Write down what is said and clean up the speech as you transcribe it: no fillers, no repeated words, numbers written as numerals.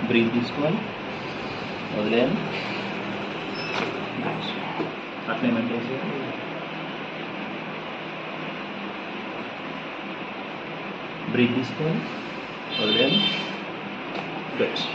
Breath తీసుకోవాలి, వదిలేయాలి, అట్లే మెయింటైన్ చేయాలి. బ్రీత్ తీసుకోవాలి, వదిలేయాలి. గుడ్.